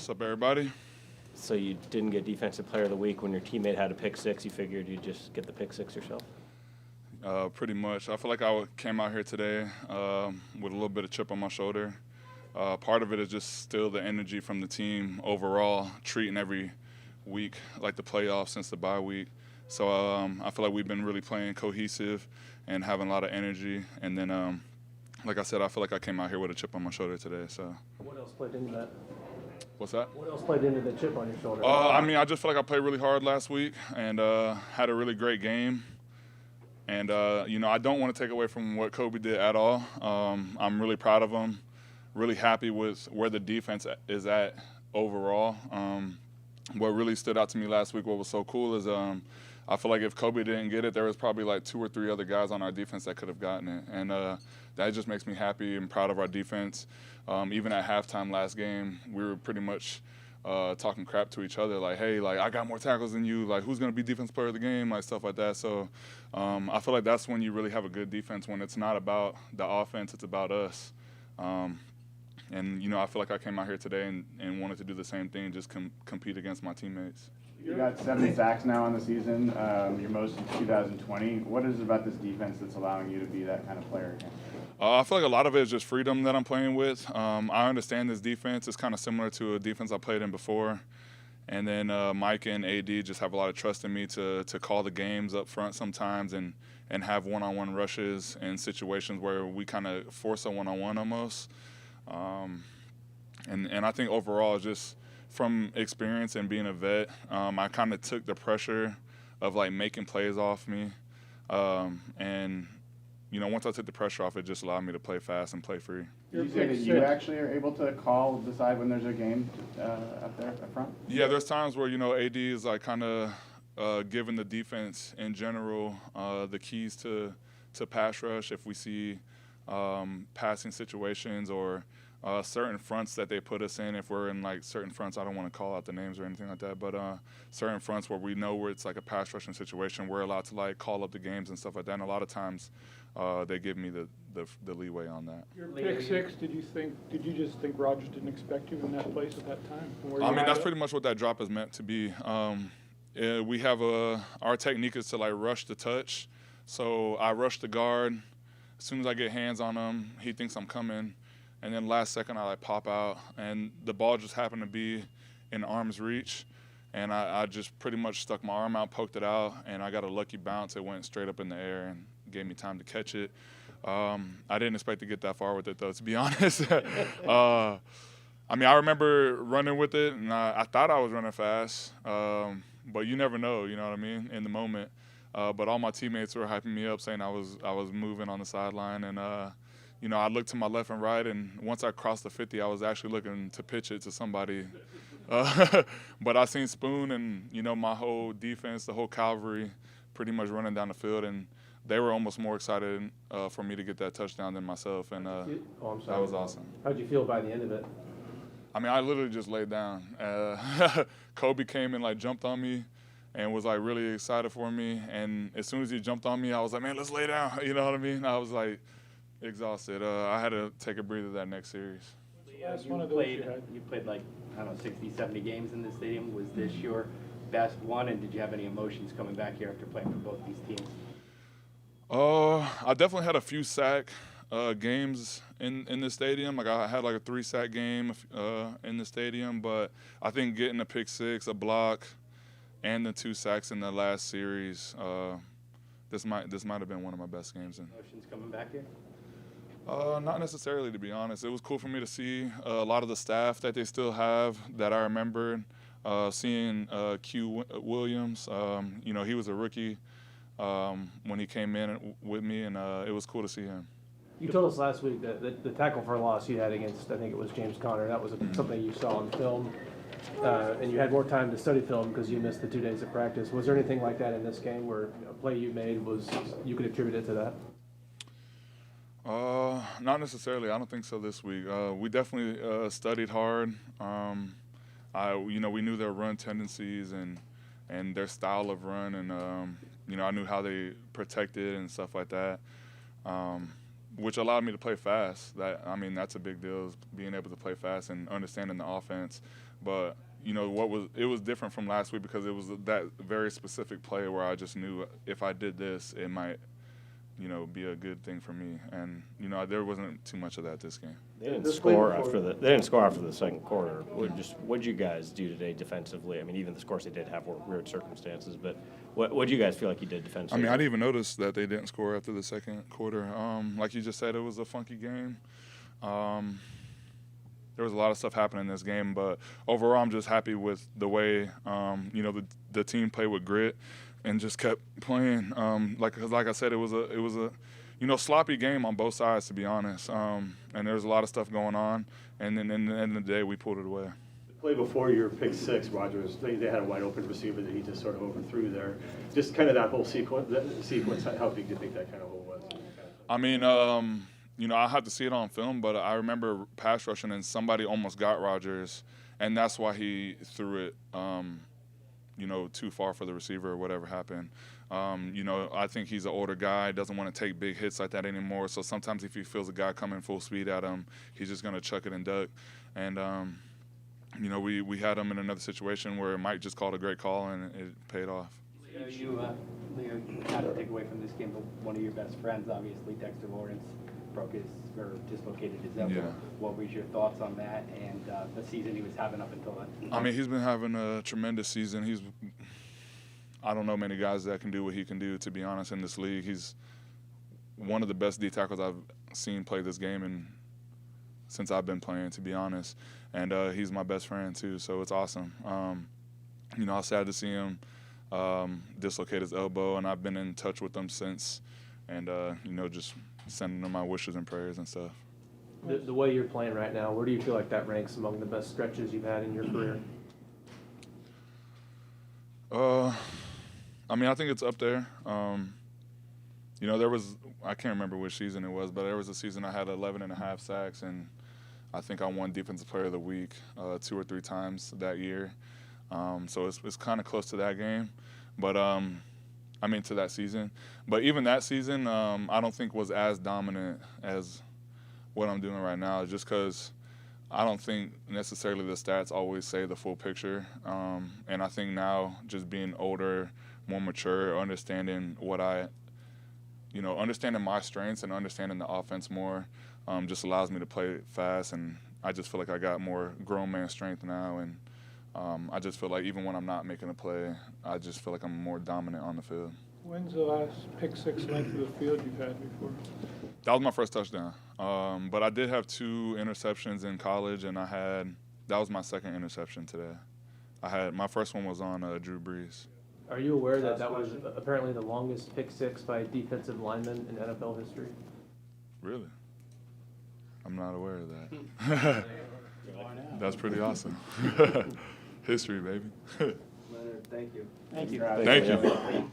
What's up, everybody? So you didn't get Defensive Player of the Week when your teammate had a pick six. You figured you'd just get the pick six yourself? Pretty much. I feel like I came out here today with a little bit of chip on my shoulder. Part of it is just still the energy from the team overall, treating every week like the playoffs since the bye week. So I feel like we've been really playing cohesive and having a lot of energy. And then, like I said, I feel like I came out here with a chip on my shoulder today. So. What else played into that? What's that? What else played into the chip on your shoulder? I just feel like I played really hard last week and had a really great game. And, I don't want to take away from what Kobe did at all. I'm really proud of him, really happy with where the defense is at overall. What really stood out to me last week, what was so cool is I feel like if Kobe didn't get it, there was probably like 2 or 3 other guys on our defense that could have gotten it. And that just makes me happy and proud of our defense. Even at halftime last game, we were pretty much talking crap to each other, like, hey, like, I got more tackles than you, like, who's going to be defense player of the game, like, stuff like that. So I feel like that's when you really have a good defense, when it's not about the offense, it's about us. And, I feel like I came out here today and wanted to do the same thing, just compete against my teammates. You got 7 sacks now on the season, your most in 2020. What is it about this defense that's allowing you to be that kind of player again? I feel like a lot of it is just freedom that I'm playing with. I understand this defense. It's kind of similar to a defense I played in before. And then Mike and AD just have a lot of trust in me to call the games up front sometimes and have one-on-one rushes in situations where we kind of force a one-on-one almost. And I think overall, just from experience and being a vet, I kind of took the pressure of, like, making plays off me. Once I took the pressure off, it just allowed me to play fast and play free. Did you say that you actually are able to decide when there's a game up there up front? Yeah, there's times where, AD is, like, kind of giving the defense in general the keys to pass rush if we see passing situations or certain fronts that they put us in. If we're in, like, certain fronts, I don't want to call out the names or anything like that, but certain fronts where we know where it's like a pass rushing situation, we're allowed to, like, call up the games and stuff like that. And a lot of times they give me the leeway on that. Your pick six, did you just think Rodgers didn't expect you in that place at that time? That's pretty much what that drop is meant to be. We have our technique is to, like, rush the touch. So I rush the guard. As soon as I get hands on him, he thinks I'm coming. And then last second, I, like, pop out. And the ball just happened to be in arm's reach. And I just pretty much stuck my arm out, poked it out, and I got a lucky bounce. It went straight up in the air and gave me time to catch it. I didn't expect to get that far with it, though, to be honest. I remember running with it, and I thought I was running fast. But you never know, you know what I mean, in the moment. But all my teammates were hyping me up, saying I was moving on the sideline. And, I looked to my left and right, and once I crossed the 50, I was actually looking to pitch it to somebody. But I seen Spoon and, my whole defense, the whole cavalry, pretty much running down the field, and they were almost more excited for me to get that touchdown than myself, and that was awesome. How'd you feel by the end of it? I literally just laid down. Kobe came and, like, jumped on me and was, like, really excited for me, and as soon as he jumped on me, I was like, man, let's lay down, you know what I mean? I was, like, exhausted. I had to take a breather that next series. You played like, 60, 70 games in this stadium. Was this your best one, and did you have any emotions coming back here after playing for both these teams? I definitely had a few sack games in the stadium. Like, I had, like, a 3-sack game in the stadium, but I think getting a pick six, a block, and the 2 sacks in the last series, this might have been one of my best games. Emotions coming back here? Not necessarily, to be honest. It was cool for me to see a lot of the staff that they still have that I remembered. Seeing Q Williams, he was a rookie when he came in with me, and it was cool to see him. You told us last week that the tackle for a loss you had against, I think it was James Conner, that was something you saw on film, and you had more time to study film because you missed the 2 days of practice. Was there anything like that in this game where a play you made you could attribute it to that? Not necessarily. I don't think so this week. We definitely studied hard. We knew their run tendencies and their style of run, and I knew how they protected and stuff like that. which allowed me to play fast. That's a big deal, is being able to play fast and understanding the offense. But it was different from last week because it was that very specific play where I just knew if I did this, it might be a good thing for me. And there wasn't too much of that this game. They didn't score after the second quarter. What'd you guys do today defensively? I mean, even the scores they did have were weird circumstances, but what'd you guys feel like you did defensively? I didn't even notice that they didn't score after the second quarter. Like you just said, it was a funky game. There was a lot of stuff happening in this game, but overall, I'm just happy with the way the team played with grit and just kept playing. Like I said, it was a sloppy game on both sides, to be honest. And there's a lot of stuff going on, and then in the end of the day, we pulled it away. The play before your pick six, Rogers, they had a wide open receiver that he just sort of overthrew there. Just kind of that whole sequence. How big do you think that kind of hole was? I had to see it on film, but I remember pass rushing and somebody almost got Rogers, and that's why he threw it, too far for the receiver or whatever happened. I think he's an older guy, doesn't want to take big hits like that anymore. So sometimes if he feels a guy coming full speed at him, he's just going to chuck it and duck. And, we had him in another situation where Mike just called a great call, and it paid off. Leo, you had to take away from this game, but one of your best friends, obviously, Dexter Lawrence, dislocated his elbow. Yeah. What was your thoughts on that and the season he was having up until then? He's been having a tremendous season. I don't know many guys that can do what he can do, to be honest, in this league. He's one of the best D tackles I've seen play this game since I've been playing, to be honest. And he's my best friend, too, so it's awesome. I was sad to see him dislocate his elbow, and I've been in touch with him since, and, just sending them my wishes and prayers and stuff. The way you're playing right now, where do you feel like that ranks among the best stretches you've had in your career? I think it's up there. There was, I can't remember which season it was, but there was a season I had 11.5 sacks, and I think I won Defensive Player of the Week 2 or 3 times that year. So it's kind of close to that game. But to that season. But even that season, I don't think was as dominant as what I'm doing right now, just because I don't think necessarily the stats always say the full picture. And I think now, just being older, more mature, understanding understanding my strengths and understanding the offense more, just allows me to play fast. And I just feel like I got more grown man strength now. And I just feel like even when I'm not making a play, I just feel like I'm more dominant on the field. When's the last pick six length of the field you've had before? That was my first touchdown. But I did have 2 interceptions in college, and that was my second interception today. My first one was on Drew Brees. Are you aware that was apparently the longest pick six by a defensive lineman in NFL history? Really? I'm not aware of that. That's pretty awesome. History, baby. Leonard, thank you. Thank you. Thank you.